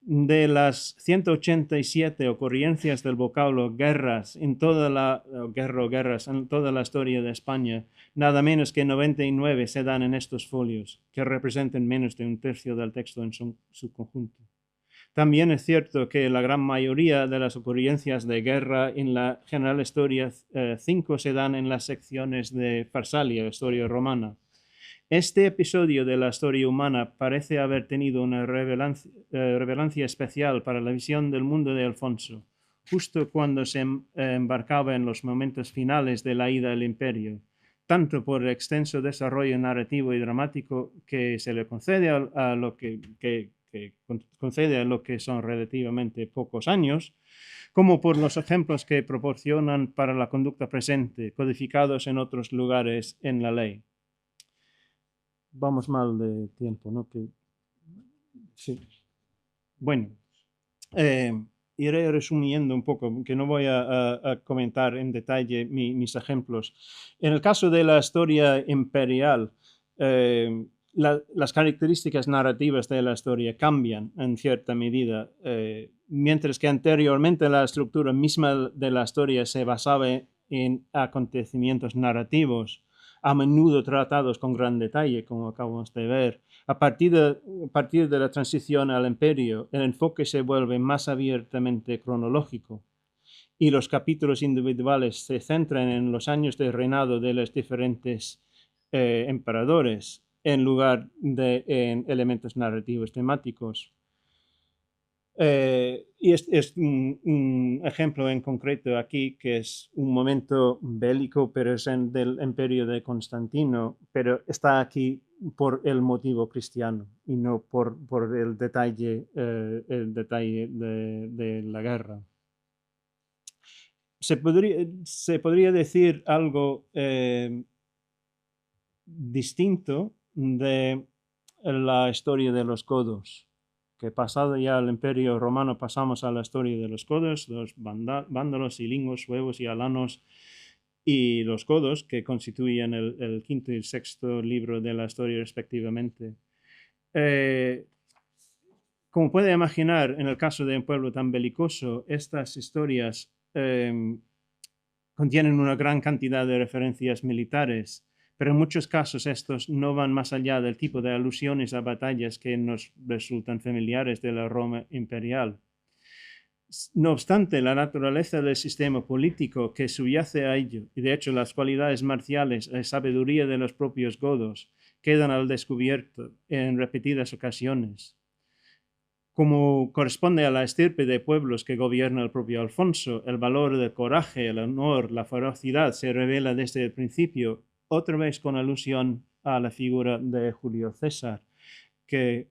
De las 187 ocurrencias del vocablo guerras en toda la historia de España, nada menos que 99 se dan en estos folios, que representan menos de un tercio del texto en su conjunto. También es cierto que la gran mayoría de las ocurrencias de guerra en la General Historia 5 se dan en las secciones de Farsalia, historia romana. Este episodio de la historia humana parece haber tenido una relevancia especial para la visión del mundo de Alfonso, justo cuando se embarcaba en los momentos finales de la ida al imperio, tanto por el extenso desarrollo narrativo y dramático que se le concede a lo que concede a lo que son relativamente pocos años, como por los ejemplos que proporcionan para la conducta presente, codificados en otros lugares en la ley. Vamos mal de tiempo, ¿no? Sí. Bueno, iré resumiendo un poco, que no voy a comentar en detalle mis ejemplos. En el caso de la historia imperial, las características narrativas de la historia cambian en cierta medida, mientras que anteriormente la estructura misma de la historia se basaba en acontecimientos narrativos, a menudo tratados con gran detalle, como acabamos de ver. A partir de la transición al imperio, el enfoque se vuelve más abiertamente cronológico y los capítulos individuales se centran en los años de reinado de los diferentes emperadores en lugar de en elementos narrativos temáticos. Y es un ejemplo en concreto aquí, que es un momento bélico, pero es del imperio de Constantino, pero está aquí por el motivo cristiano y no por el detalle de la guerra. Se podría decir algo distinto de la historia de los godos, que pasado ya el imperio romano pasamos a la historia de los godos, los vándalos, ilingos, suevos y alanos, y los godos, que constituyen el quinto y el sexto libro de la historia respectivamente. Como puede imaginar, en el caso de un pueblo tan belicoso, estas historias contienen una gran cantidad de referencias militares, pero en muchos casos estos no van más allá del tipo de alusiones a batallas que nos resultan familiares de la Roma imperial. No obstante, la naturaleza del sistema político que subyace a ello, y de hecho las cualidades marciales y sabiduría de los propios godos, quedan al descubierto en repetidas ocasiones. Como corresponde a la estirpe de pueblos que gobierna el propio Alfonso, el valor del coraje, el honor, la ferocidad se revela desde el principio, otra vez con alusión a la figura de Julio César, que,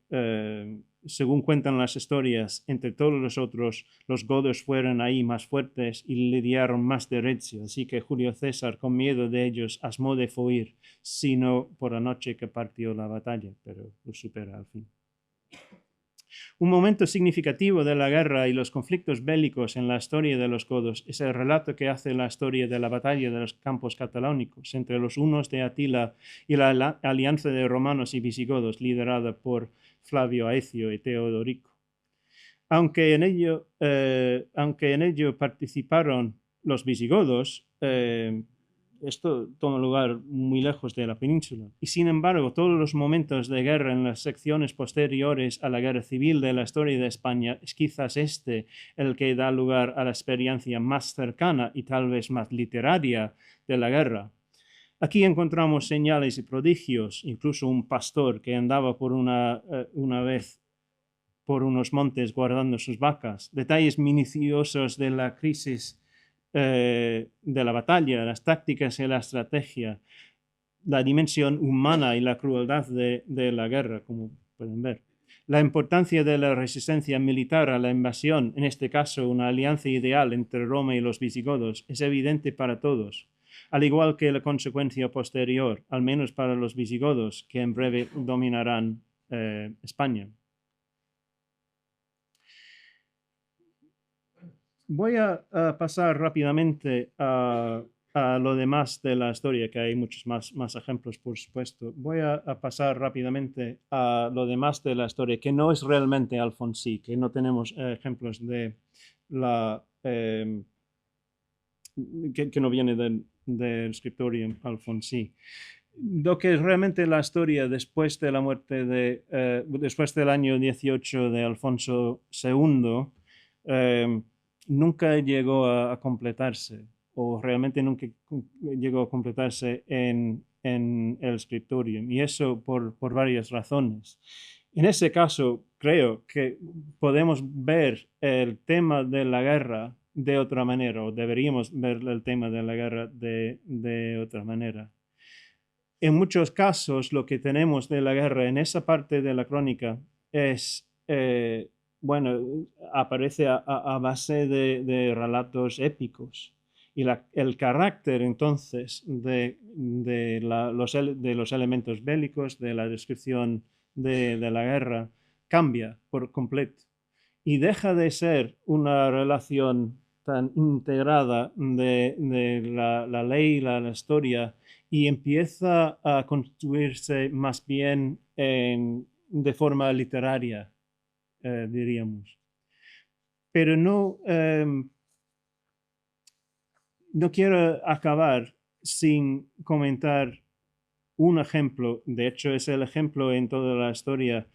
según cuentan las historias, entre todos los otros, los godos fueron ahí más fuertes y lidiaron más derecho, así que Julio César, con miedo de ellos, asmó de fuir, sino por la noche que partió la batalla, pero lo supera al fin. Un momento significativo de la guerra y los conflictos bélicos en la historia de los godos es el relato que hace la historia de la batalla de los campos catalánicos entre los hunos de Atila y la alianza de romanos y visigodos liderada por Flavio Aecio y Teodorico. Aunque en ello participaron los visigodos, esto toma lugar muy lejos de la península. Y sin embargo, todos los momentos de guerra en las secciones posteriores a la guerra civil de la historia de España es quizás el que da lugar a la experiencia más cercana y tal vez más literaria de la guerra. Aquí encontramos señales y prodigios, incluso un pastor que andaba por una vez por unos montes guardando sus vacas, detalles minuciosos de la crisis de la batalla, las tácticas y la estrategia, la dimensión humana y la crueldad de la guerra, como pueden ver. La importancia de la resistencia militar a la invasión, en este caso una alianza ideal entre Roma y los visigodos, es evidente para todos, al igual que la consecuencia posterior, al menos para los visigodos, que en breve dominarán España. Voy a pasar rápidamente a lo demás de la historia, que hay muchos más ejemplos, por supuesto. Voy a pasar rápidamente a lo demás de la historia, que no es realmente Alfonsí, que no tenemos ejemplos de la... que no viene del scriptorium Alfonsí. Lo que es realmente la historia después de la muerte después del año 18 de Alfonso II, nunca llegó a completarse, o realmente nunca llegó a completarse en el scriptorium, y eso por varias razones. En ese caso, creo que podemos ver el tema de la guerra de otra manera, o deberíamos ver el tema de la guerra de otra manera. En muchos casos, lo que tenemos de la guerra en esa parte de la crónica es, aparece a base de relatos épicos. Y el carácter entonces de los elementos bélicos, de la descripción de la guerra, cambia por completo. Y deja de ser una relación tan integrada de la ley y la historia, y empieza a construirse más bien de forma literaria, diríamos. Pero no quiero acabar sin comentar un ejemplo. De hecho, es el ejemplo en toda la historia.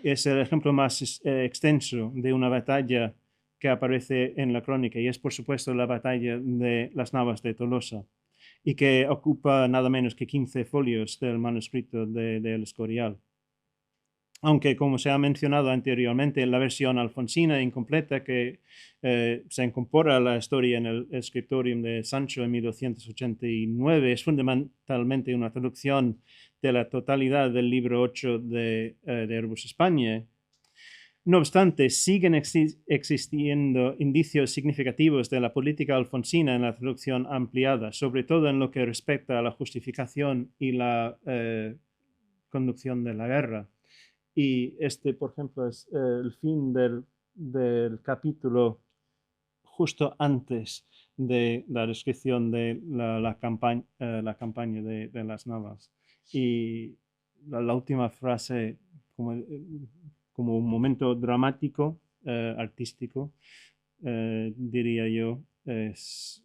Es el ejemplo más extenso de una batalla que aparece en la crónica, y es por supuesto la batalla de las Navas de Tolosa, y que ocupa nada menos que 15 folios del manuscrito del Escorial. Aunque, como se ha mencionado anteriormente, la versión alfonsina incompleta que se incorpora a la historia en el scriptorium de Sancho en 1289 es fundamentalmente una traducción de la totalidad del libro 8 de Herbus Españae. No obstante, siguen existiendo indicios significativos de la política alfonsina en la traducción ampliada, sobre todo en lo que respecta a la justificación y la conducción de la guerra. Y por ejemplo, es el fin del capítulo justo antes de la descripción de la campaña de las Navas. Y la última frase, como un momento dramático, artístico, diría yo, es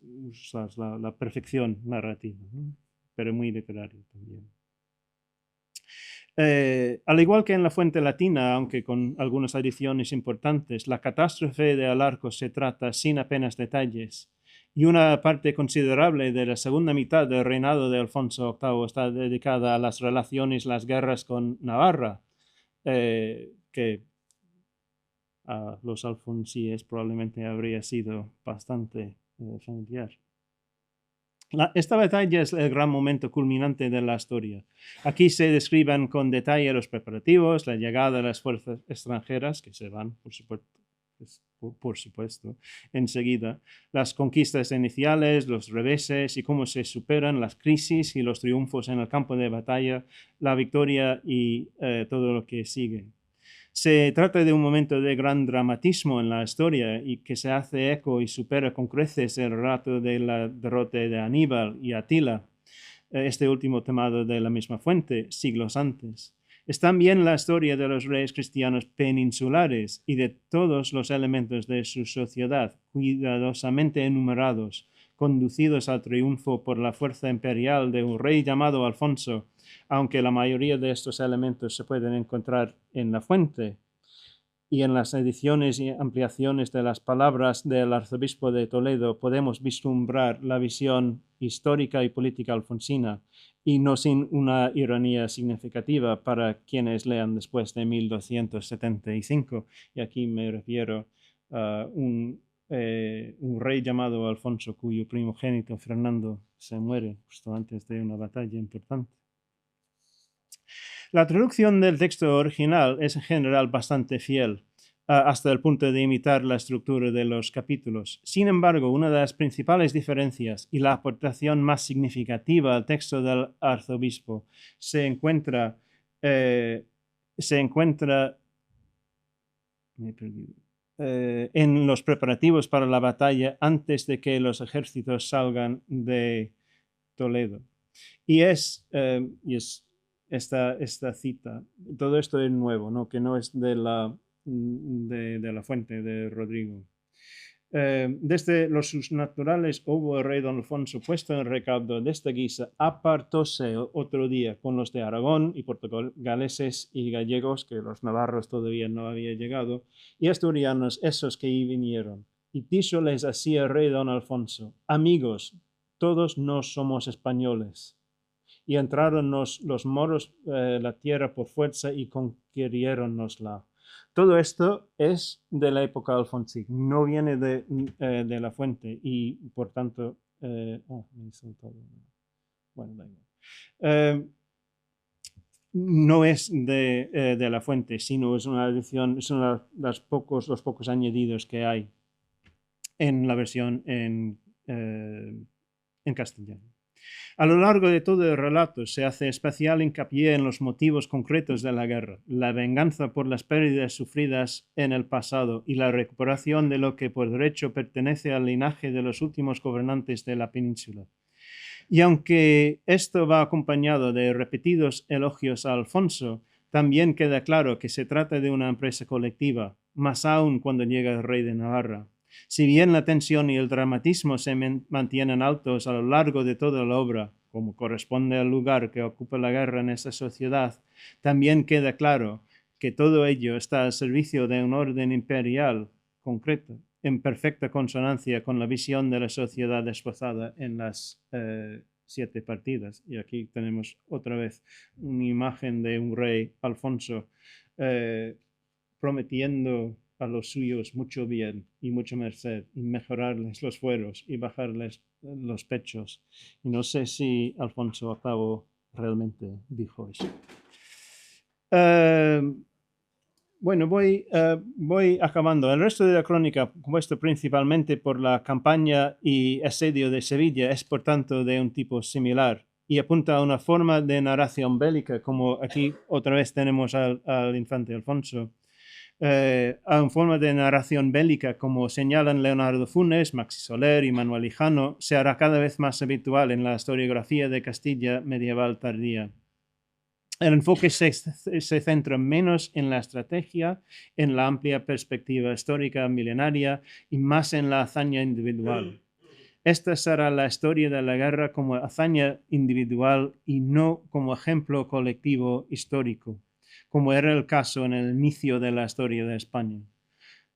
la perfección narrativa, ¿no? Pero muy literario también. Al igual que en la fuente latina, aunque con algunas adiciones importantes, la catástrofe de Alarcos se trata sin apenas detalles, y una parte considerable de la segunda mitad del reinado de Alfonso VIII está dedicada a las relaciones, las guerras con Navarra, que a los alfonsíes probablemente habría sido bastante familiar. Esta batalla es el gran momento culminante de la historia. Aquí se describen con detalle los preparativos, la llegada de las fuerzas extranjeras, que se van, por supuesto, enseguida, las conquistas iniciales, los reveses y cómo se superan las crisis y los triunfos en el campo de batalla, la victoria y todo lo que sigue. Se trata de un momento de gran dramatismo en la historia, y que se hace eco y supera con creces el relato de la derrota de Aníbal y Atila, este último tomado de la misma fuente siglos antes. Es también la historia de los reyes cristianos peninsulares y de todos los elementos de su sociedad, cuidadosamente enumerados, conducidos al triunfo por la fuerza imperial de un rey llamado Alfonso, aunque la mayoría de estos elementos se pueden encontrar en la fuente y en las ediciones y ampliaciones de las palabras del arzobispo de Toledo podemos vislumbrar la visión histórica y política alfonsina, y no sin una ironía significativa para quienes lean después de 1275. Y aquí me refiero a un rey llamado Alfonso, cuyo primogénito Fernando se muere justo antes de una batalla importante. La traducción del texto original es en general bastante fiel, hasta el punto de imitar la estructura de los capítulos. Sin embargo, una de las principales diferencias y la aportación más significativa al texto del arzobispo se encuentra en los preparativos para la batalla antes de que los ejércitos salgan de Toledo. Y es esta cita, todo esto es nuevo, ¿no? Que no es de la fuente de Rodrigo. Desde los susnaturales hubo el rey don Alfonso puesto en recaudo de esta guisa, apartóse otro día con los de Aragón y portugaleses y gallegos, que los navarros todavía no habían llegado, y asturianos, esos que ahí vinieron. Y díxoles así el rey don Alfonso: amigos, todos no somos españoles. Y entraron los moros la tierra por fuerza y conquiriéronnosla. Todo esto es de la época alfonsí, no viene de la fuente y por tanto, no es de la fuente, sino es una edición, son los pocos añadidos que hay en la versión en castellano. A lo largo de todo el relato se hace especial hincapié en los motivos concretos de la guerra, la venganza por las pérdidas sufridas en el pasado y la recuperación de lo que por derecho pertenece al linaje de los últimos gobernantes de la península. Y aunque esto va acompañado de repetidos elogios a Alfonso, también queda claro que se trata de una empresa colectiva, más aún cuando llega el rey de Navarra. Si bien la tensión y el dramatismo se mantienen altos a lo largo de toda la obra, como corresponde al lugar que ocupa la guerra en esta sociedad, también queda claro que todo ello está al servicio de un orden imperial concreto, en perfecta consonancia con la visión de la sociedad esbozada en las 7 partidas. Y aquí tenemos otra vez una imagen de un rey Alfonso prometiendo a los suyos mucho bien y mucha merced, y mejorarles los fueros y bajarles los pechos. Y no sé si Alfonso VIII realmente dijo eso. Bueno, voy acabando. El resto de la crónica, compuesto principalmente por la campaña y asedio de Sevilla, es por tanto de un tipo similar y apunta a una forma de narración bélica, como aquí otra vez tenemos al infante Alfonso. A una forma de narración bélica, como señalan Leonardo Funes, Maxi Soler y Manuel Hijano, se hará cada vez más habitual en la historiografía de Castilla medieval tardía. El enfoque se centra menos en la estrategia, en la amplia perspectiva histórica milenaria y más en la hazaña individual. Esta será la historia de la guerra como hazaña individual y no como ejemplo colectivo histórico, como era el caso en el inicio de la historia de España.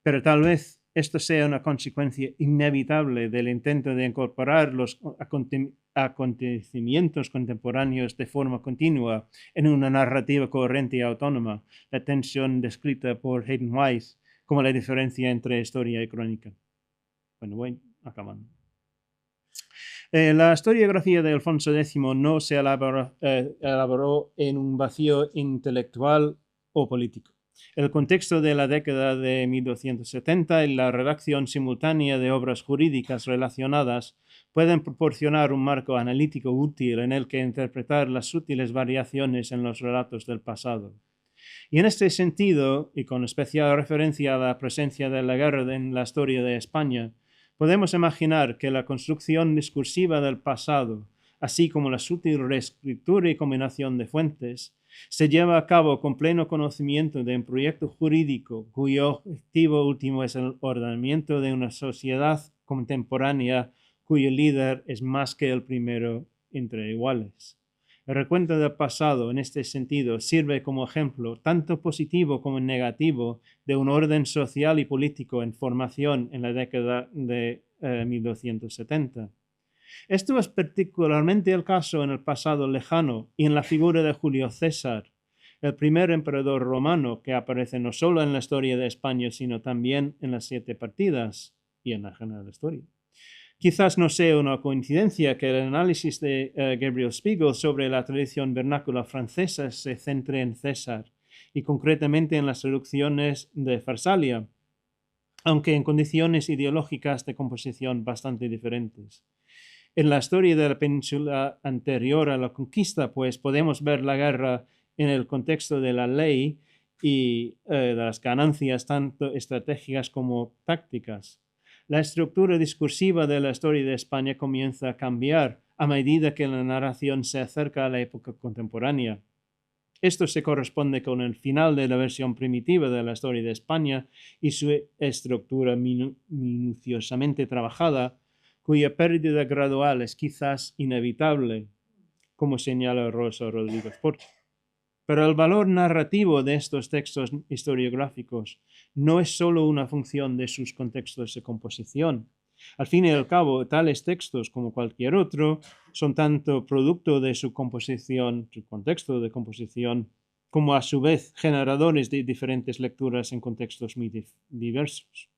Pero tal vez esto sea una consecuencia inevitable del intento de incorporar los acontecimientos contemporáneos de forma continua en una narrativa coherente y autónoma, la tensión descrita por Hayden Weiss como la diferencia entre historia y crónica. Bueno, voy acabando. La historiografía de Alfonso X no se elaboró en un vacío intelectual o político. El contexto de la década de 1270 y la redacción simultánea de obras jurídicas relacionadas pueden proporcionar un marco analítico útil en el que interpretar las sutiles variaciones en los relatos del pasado. Y en este sentido, y con especial referencia a la presencia de la guerra en la historia de España, podemos imaginar que la construcción discursiva del pasado, así como la sutil reescritura y combinación de fuentes, se lleva a cabo con pleno conocimiento de un proyecto jurídico cuyo objetivo último es el ordenamiento de una sociedad contemporánea cuyo líder es más que el primero entre iguales. El recuento del pasado, en este sentido, sirve como ejemplo, tanto positivo como negativo, de un orden social y político en formación en la década de 1270. Esto es particularmente el caso en el pasado lejano y en la figura de Julio César, el primer emperador romano que aparece no solo en la historia de España, sino también en las 7 partidas y en la general historia. Quizás no sea una coincidencia que el análisis de Gabriel Spiegel sobre la tradición vernácula francesa se centre en César y concretamente en las erupciones de Farsalia, aunque en condiciones ideológicas de composición bastante diferentes. En la historia de la península anterior a la conquista, pues podemos ver la guerra en el contexto de la ley y de las ganancias tanto estratégicas como tácticas. La estructura discursiva de la historia de España comienza a cambiar a medida que la narración se acerca a la época contemporánea. Esto se corresponde con el final de la versión primitiva de la historia de España y su estructura minuciosamente trabajada, cuya pérdida gradual es quizás inevitable, como señala Rosa Rodríguez Porcher. Pero el valor narrativo de estos textos historiográficos no es solo una función de sus contextos de composición. Al fin y al cabo, tales textos, como cualquier otro, son tanto producto de su composición, su contexto de composición, como a su vez generadores de diferentes lecturas en contextos muy diversos.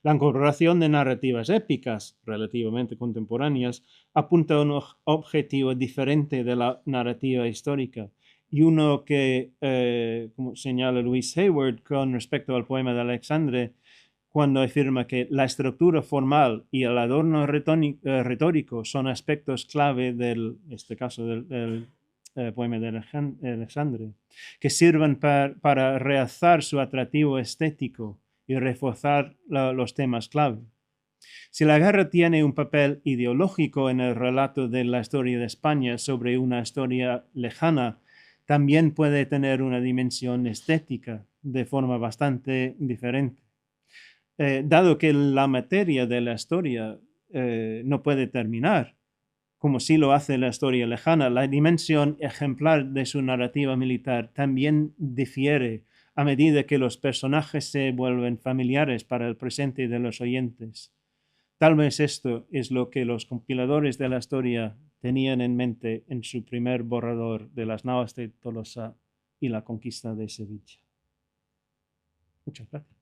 La incorporación de narrativas épicas, relativamente contemporáneas, apunta a un objetivo diferente de la narrativa histórica y uno que, como señala Louise Hayward con respecto al poema de Alexandre, cuando afirma que la estructura formal y el adorno retórico son aspectos clave del poema de Alexandre, que sirven para realzar su atractivo estético y reforzar los temas clave. Si la guerra tiene un papel ideológico en el relato de la historia de España sobre una historia lejana, también puede tener una dimensión estética de forma bastante diferente. Dado que la materia de la historia no puede terminar, como sí lo hace la historia lejana, la dimensión ejemplar de su narrativa militar también difiere a medida que los personajes se vuelven familiares para el presente de los oyentes. Tal vez esto es lo que los compiladores de la historia tenían en mente en su primer borrador de las Navas de Tolosa y la conquista de Sevilla. Muchas gracias.